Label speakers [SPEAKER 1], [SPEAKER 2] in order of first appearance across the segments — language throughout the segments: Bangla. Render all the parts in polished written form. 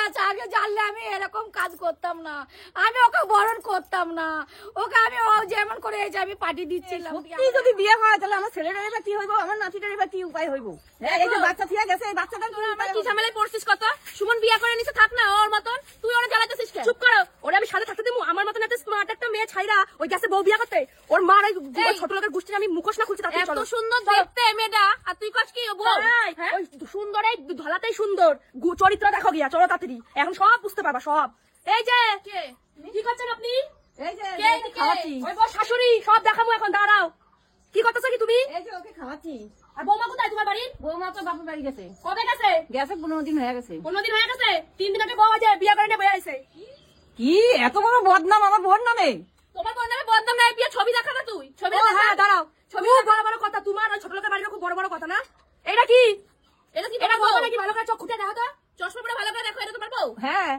[SPEAKER 1] আছে, আগে জানলে আমি এরকম কাজ করতাম না, আমি ওকে বরণ করতাম না, ওকে আমি ও যেমন করে এই যে আমি পাঠিয়ে দিচ্ছিলাম।
[SPEAKER 2] সত্যি যদি বিয়ে হয় তাহলে আমার ছেলেটার এবার কি হইব, আমার নাতিটার এবার কি উপায় হইব? এই যে বাচ্চা থিয়া গেছে, এই বাচ্চাটার কি উপায়?
[SPEAKER 3] কি ঝামেলায় পড়ছিস কত? সুমন বিয়ে করে নিছে, থাক না ওর মতন, তুই ওরা জ্বালাতেছিস কেন? চুপ করো, ওরে আমি সাথে থাকতে দেবো? আমার মতন এত স্মার্ট একটা মেয়ে ছাইরা ওই গেছে বউ বিয়ে করতে, ওর মার ওই ছোট লোকের গোষ্ঠীর আমি মুখোশ না খুলছি তাতে
[SPEAKER 1] এত সুন্দর দেখতে মেয়েটা, আর তুই কস কি বউ?
[SPEAKER 3] ওই সুন্দর, এই ধলাতেই সুন্দর, চরিত্র দেখো গিয়া, চলো তাড়াতাড়ি, এখন সব বুঝতে পারবা সব। এই যে কি করছেন আপনি?
[SPEAKER 2] এই যে
[SPEAKER 3] কে খাওয়াচ্ছি, ওই বউ শাশুড়ি, সব দেখাবো এখন, দাঁড়াও। কি করতেছো কি তুমি?
[SPEAKER 2] এই যে ওকে খাওয়াচ্ছি।
[SPEAKER 3] আর বৌমা কোথায় তোমার বাড়ির?
[SPEAKER 2] বৌমা তো বাপের বাড়ি গেছে।
[SPEAKER 3] কবে গেছে?
[SPEAKER 2] গেছে 15 দিন হয়ে গেছে।
[SPEAKER 3] 15 দিন হয়ে গেছে? 3 দিন আগে বউ আছে বিয়ে করে নিয়ে বয়ে আইছে।
[SPEAKER 2] কি এত বড় বদনাম আমার বোন নামে?
[SPEAKER 3] তোমার বোন নামে বদনাম নাই, বিয়ে ছবি দেখা না তুই? ছবি হ্যাঁ, দাঁড়াও, ছবি বড় বড় কথা, তোমার ওই ছোট লোকের বাড়ির খুব বড় বড় কথা না? এটা কি? এটা বউ নাকি? ভালো করে চোখ খুঁটে দেখো তো, চশমা পরে ভালো করে দেখো, এটা তোমার বউ?
[SPEAKER 2] হ্যাঁ।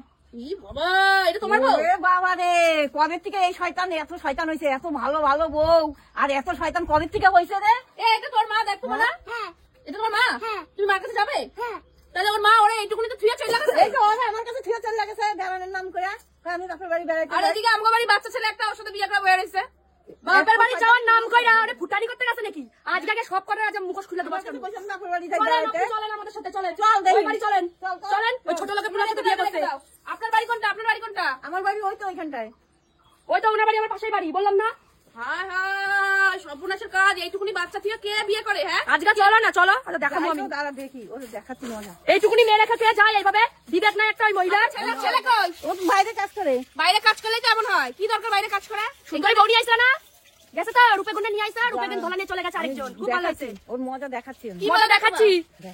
[SPEAKER 3] ই বাবা, এটা তোমার বউ?
[SPEAKER 2] ওরে বাবা রে, কবে থেকে এই শয়তান এত শয়তান হয়েছে? এত ভালো ভালো বউ আর এত শয়তান কবে থেকে হয়েছে রে?
[SPEAKER 3] এটা তোর মা, দেখতো না? হ্যাঁ। এটা তোমার মা? হ্যাঁ। তুমি মার কাছে যাবে? হ্যাঁ। তাহলে ওর মা ওরে এইটুকুনি তো থুয়ে চলে গেছে।
[SPEAKER 2] এই তো ওরা আমার কাছে থিয়ে চলে গেছে বেড়ানোর নাম করে, আমি বাপের বাড়ি বেড়াইতে
[SPEAKER 3] আর এদিকে আমগো বাড়ি বাচ্চা ছেলে একটা ওর সাথে বিয়ে করে বয়ে রয়েছে। বাপের বাড়ি যাওয়ার নাম কইরা ওরে ফুটানি করতে গেছে নাকি? আজকে আগে সব করে আজ মুখোশ খুলে দেবো।
[SPEAKER 2] বাপের বাড়ি যাই
[SPEAKER 3] চলেন,
[SPEAKER 2] বেড়াইতে।
[SPEAKER 3] আপনি চলেন আমাদের সাথে, চলেন।
[SPEAKER 2] চল দেখি।
[SPEAKER 3] ওই বাড়ি চলেন।
[SPEAKER 2] চল, চল।
[SPEAKER 3] চলেন, ওই ছোট লোকের পুরো সাথে বিয়ে করতে। আপনার বাড়ি কোনটা? আপনার বাড়ি কোনটা?
[SPEAKER 2] আমার বাড়ি ওই তো ওইখানটায়।
[SPEAKER 3] ওই তো ওনার বাড়ি আমার পাশেই বাড়ি, বললাম না? হায় হায়, সর্বনাশের কাজ, এইটুকুনি বাচ্চা থেকে কে বিয়ে করে? হ্যাঁ, আজকে চলো না, চলো, আচ্ছা দেখাবো আমি।
[SPEAKER 2] দাঁড়া দেখি, ওরে দেখাচ্ছি মজা।
[SPEAKER 3] এইটুকুনি মেয়ে রেখে কে যায় এইভাবে? বিবেক নাই একটা ওই মহিলা? ছেলে কই?
[SPEAKER 2] ও তো বাইরে কাজ করে।
[SPEAKER 3] বাইরে কাজ করলেই কেমন হয়? কি দরকার বাইরে কাজ করে? সুন্দরী বউ নিয়ে আইসা না? গেছে তো রূপে গুণে নিয়ে আইসা, রূপে গুণ ধলা নিয়ে চলে গেছে আরেকজন। খুব ভালো হয়েছে।
[SPEAKER 2] ওর মজা দেখাচ্ছি আমি।
[SPEAKER 3] কি মজা দেখাচ্ছি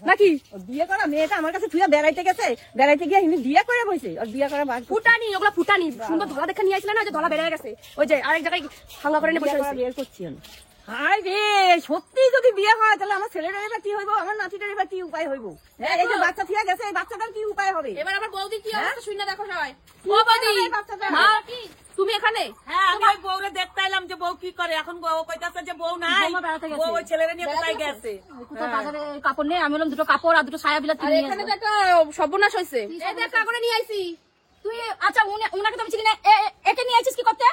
[SPEAKER 3] নাকি?
[SPEAKER 2] ওর বিয়ে করা মেয়েটা আমার কাছে থুয়া বেড়াইতে গেছে, বেড়াইতে গিয়ে ইনি বিয়ে করে বসে, ওর বিয়ে করা বাদ
[SPEAKER 3] ফুটানি, ওগুলো ফুটানি। সুন্দর ধলা দেখে নিয়ে আইছিলেন না, যে ধলা বেড়ে গেছে, ওই যে আরেক জায়গায় হাঙ্গা করে নিয়ে বসে রয়েছে।
[SPEAKER 2] বের করছি আমি। হাই রে, সত্যি যদি বিয়ে হয় তাহলে আমার ছেলেটার এবার কি হইব, আমার নাতিটার এবার কি উপায় হইব? এই যে বাচ্চা থিয়া গেছে, এই বাচ্চাটার কি উপায় হবে?
[SPEAKER 3] এবার আমার বৌদি কি অবস্থা শুনে দেখো সবাই। ও বৌদি, মা কি তুমি এখানে?
[SPEAKER 4] হ্যাঁ, আমি ওই বউরে দেখতে এলাম যে বউ কি করে। এখন বউ কইতাছে যে বউ নাই,
[SPEAKER 1] বৌমা বেড়াতে গেছে।
[SPEAKER 4] বউ ওই ছেলেরা নিয়ে কোথায় গেছে।
[SPEAKER 1] কোথাও বাজারে কাপড় নেই, আমি বললাম দুটো কাপড় আর দুটো সায়া বিলাতি
[SPEAKER 3] আর
[SPEAKER 1] নিয়ে
[SPEAKER 3] এখানে
[SPEAKER 1] আসবো।
[SPEAKER 3] তো একটা সর্বনাশ হয়েছে। এই দেখ কাগরে নিয়ে আইছি।
[SPEAKER 1] তুই আচ্ছা উনাকে তো আমি চিনি না, একে নিয়ে আইছিস কি করতে?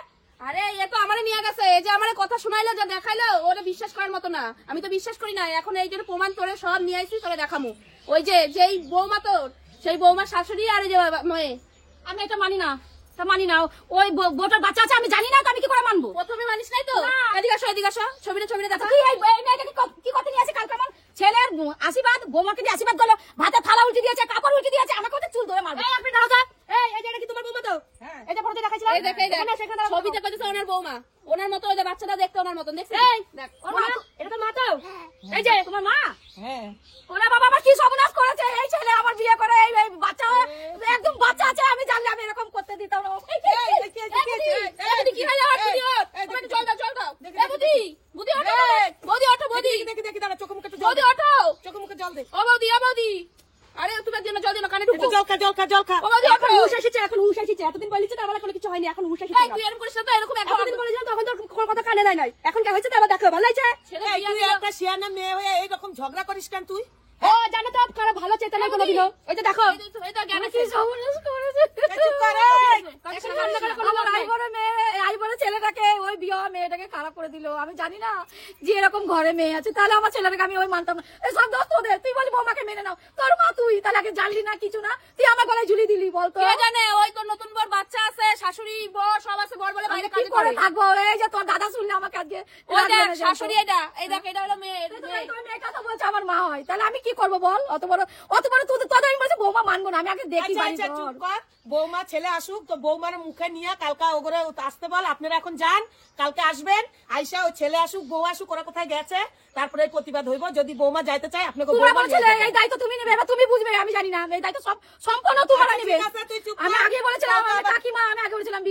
[SPEAKER 3] আরে এ তো আমারে নিয়ে গেছে, এই যে আমারে কথা শোনাইলো, যা দেখাইলো, ওরে বিশ্বাস করার মতো না। আমি তো বিশ্বাস করি না। এখন এই যে প্রমাণ তোরে সব নিয়ে আইছি, তোরে দেখামু। ওই যে যেই বৌমা তোর, সেই বৌমার শাশুড়ি আর এই যে মেয়ে।
[SPEAKER 1] আমি এটা মানি না, তা মানি না। ওই বউটার বাচ্চা আছে, আমি জানি না, তো আমি কি করে মানবো?
[SPEAKER 3] প্রথমে মানিস নাই তো? এদিকে আসো, এদিকে আসো, ছবিটা দেখা।
[SPEAKER 1] তুই এই মেয়েটাকে কি করতে নিয়ে আসে? কালকে আমার ছেলের আশীর্বাদ, বৌমাকে দিয়ে আশীর্বাদ করলো, ভাতে থালা উল্টে দিয়েছে, কাপড় উল্টে দিয়েছে, আমাকে ওদের চুল ধরে মারবে।
[SPEAKER 3] এই আপনি দাঁড়াও তো। এই যে এটা কি তোমার বৌমা তো?
[SPEAKER 1] এই যে ফটোতে দেখাইছিলাম,
[SPEAKER 3] এই দেখ, এই দেখ,
[SPEAKER 1] এখানে সেখানে
[SPEAKER 3] ছবিতে কইতেছে ওনার বৌমা। ওনার মতো ওই যে বাচ্চাটা দেখতে ওনার মতন, দেখছিস?
[SPEAKER 1] এই
[SPEAKER 3] দেখ,
[SPEAKER 1] ওর মা, এটা তো মা তো। এই যে তোমার মা।
[SPEAKER 2] হ্যাঁ।
[SPEAKER 1] ওরা বাবা আমার কি সর্বনাশ করেছে! এই ছেলে আমার বিয়ে করে এই বাচ্চা একদম বাচ্চা আছে, আমি জানলে আমি এরকম করতে দিতাম না।
[SPEAKER 3] কি হয় আর ভিডিও? তুমি জল দাও, জল দাও। এই বুদি, বুদি ওঠো, বুদি ওঠো, বুদি,
[SPEAKER 4] দেখি দেখি দাঁড়া, চোখে মুখে একটু জল
[SPEAKER 3] বুদি
[SPEAKER 4] দে,
[SPEAKER 3] ওঠো।
[SPEAKER 4] চোখে মুখে জল দে।
[SPEAKER 3] ও বৌদি, ও বৌদি, আরে তুমি একদিন জল দিও না, কানে ঢুকো।
[SPEAKER 4] একটু জল খা, জল খা, জল খা।
[SPEAKER 3] ও বৌদি
[SPEAKER 1] এখন
[SPEAKER 3] ওঠো।
[SPEAKER 1] হুশ এসেছে, এখন হুশ এসেছে। এতদিন বলেছে তো আমার কোনো কিছু হয়নি, এখন হুশ
[SPEAKER 3] এই
[SPEAKER 1] এসেছে।
[SPEAKER 3] তুই এরকম করিস না তো, এরকম
[SPEAKER 1] এতদিন বলেছিলাম তখন তো কোনো কথা কানে দেয় নাই, এখন কে হয়েছে তো আবার দেখো ভালো লাগছে।
[SPEAKER 3] ছেলে
[SPEAKER 4] এই,
[SPEAKER 3] বিয়ে
[SPEAKER 4] তুই
[SPEAKER 3] দিল।
[SPEAKER 4] একটা শিয়ানা মেয়ে হয়ে এইরকম ঝগড়া করিস কেন তুই?
[SPEAKER 1] ও জানো তো কারো ভালো চেতা নাই কোনোদিনও। এই যে দেখো
[SPEAKER 3] এই তো জ্ঞান
[SPEAKER 1] কি
[SPEAKER 3] আছে।
[SPEAKER 1] সর্বনাশ করেছে।
[SPEAKER 4] চুপ কর, এই।
[SPEAKER 3] কাছে কান্না করে কোনো
[SPEAKER 1] আমার
[SPEAKER 3] লাভ নাই।
[SPEAKER 1] আইবড় মেয়ে, আইবড় ছেলেটাকে, ওই বিয়ে হওয়া মেয়েটাকে খারাপ করে দিল। আমি জানি না যে এরকম ঘরে মেয়ে আছে, তাহলে আমার ছেলেটাকে আমি ওই মানতাম না। এই সব দোষ তোদের, তুই বলি বৌমাকে মেনে নাও, তোর মা তুই, তাহলে আগে জানলি না কিছু না, তুই আমার গলায় ঝুলি দিলি বলতো।
[SPEAKER 3] কে জানে, ওই তো নতুন বর বাচ্চা আছে, শাশুড়ি বর সব আছে, বর বলে
[SPEAKER 1] আমি
[SPEAKER 3] বাইরে
[SPEAKER 1] কি
[SPEAKER 3] কাজ
[SPEAKER 1] করে
[SPEAKER 3] করে।
[SPEAKER 1] থাকবো? এই যে তোর দাদা শুনলে আমাকে আজকে
[SPEAKER 3] ওই দেখ
[SPEAKER 1] রাত
[SPEAKER 3] শাশুড়ি, এটা এই দেখ, এটা হলো মেয়ে, এটা মেয়ে।
[SPEAKER 1] তুমি মেয়ের কথা বলছো আমার মা হয়, তাহলে আমি কি করবো বল? অত বড় তোদের আমি বলছি বৌমা মানবো না, আমি আগে দেখি
[SPEAKER 4] আচ্ছা
[SPEAKER 1] বাড়ি
[SPEAKER 4] আচ্ছা,
[SPEAKER 1] ঘর।
[SPEAKER 4] চুপ কর। বৌমা ছেলে আসুক, তো বৌমার মুখে নিয়ে কালকে ওগরে আসতে বল। আপনারা এখন যান, কালকে আসবেন। আইসা ওই ছেলে আসুক, বউ আসুক, ওরা কোথায় গেছে, তারপরে প্রতিবাদ হইব। যদি বৌমা যাইতে চায় আপনাকে
[SPEAKER 1] তোমরা
[SPEAKER 4] বলবো,
[SPEAKER 1] বলছো
[SPEAKER 4] নিয়ে যাবেন।
[SPEAKER 1] এই দায়িত্ব তুমি নেবে, এবার তুমি বুঝবে, আমি জানি না। এই দায়িত্ব সব সম্পূর্ণ তোমরা নিবে।
[SPEAKER 4] ঠিক আছে, তুই চুপ কর।
[SPEAKER 1] আমি আগে বলেছিলাম,
[SPEAKER 4] চল,
[SPEAKER 1] আমার
[SPEAKER 4] বাবা।
[SPEAKER 1] কাকিমা, আমি আগে বলেছিলাম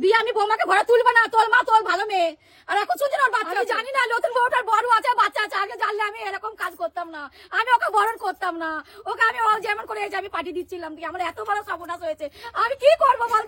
[SPEAKER 1] বিয়ে আমি বৌমাকে ঘরে তুলবে না, তোর মা তোর ভালো মেয়ে। আর এখন শুনছি না ওর বাচ্চা। আমি জানি না নতুন বউটার বড় আছে, বাচ্চা আছে, আগে জানলে আমি এরকম কাজ করতাম না, আমি ওকে বরণ করতাম না, ওকে আমি ও যেমন করে এই যে আমি পাঠিয়ে দিচ্ছিলাম। আমার এত বড় সর্বনাশ হয়েছে, আমি কি করবো বল?